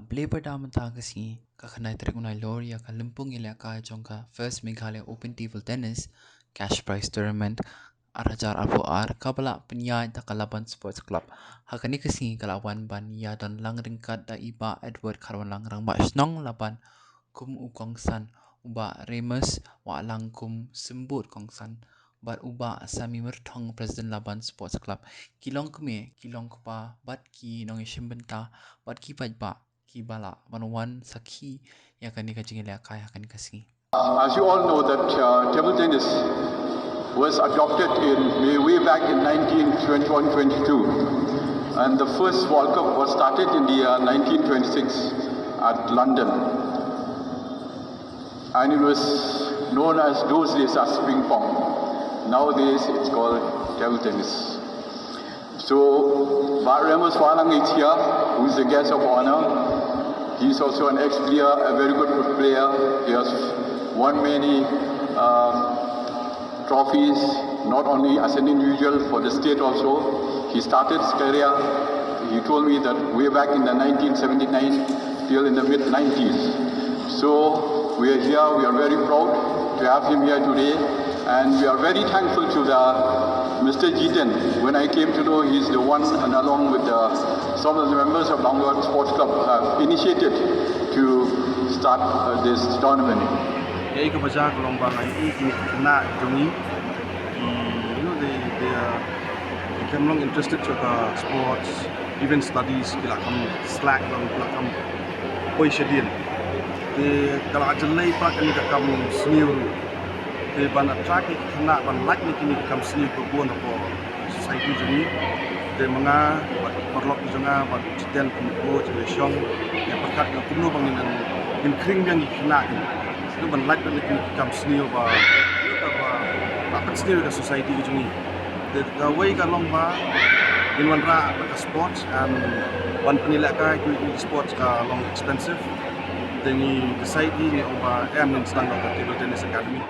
Play pertama kasi kakanay tarik unay Loria ka limpong ilaka ka first Meghalaya Open Table Tennis cash prize tournament arajar apo kabala penyai ta Laban Sports Club. Hakani kasi kalawan ban ya dan lang ringkat da iba Edward karwan lang rang ba snong Laban kum ukong san uba Remus wa lang kum sembut kong san bat uba sami mertong President Laban Sports Club kilong kupa bat ki nong isimbenta bat ki ba ki bala one saki ya kani ka jingile kai hakan kasi. As you all know that table tennis was adopted way back in 1921-22, and the first World Cup was started in the 1926 at London, and it was known as those days as ping pong. Nowadays it's called table tennis. So Remus Walang is here, who is the guest of honor. He is also an ex-player, a very good player. He has won many trophies, not only as an individual, for the state also. He started his career, he told me that way back in the 1979 till in the mid-90s. So we are here, we are very proud to have him here today, and we are very thankful to Mr. Jitan. When I came to know, he's the one, and along with some of the members of Laban Sports Club, have initiated to start this tournament. They are become interested to sports, even studies. They come slack, they come poishadin. They kalau ajalai pak ni come senior. They ban attract it, kena ban like ni kini come senior berbuat apa society jadi. They menga perlok juga ban citen kumpu celesiong yang perkat yang kuno bangin in kring yang kena ini. Itu ban like ni kini come senior ba. Itu apa senior ke society jadi. The way kalong ba in one ra sports and one penilai kai sports long expensive. Dengan society ni ba em sedang table tennis academy.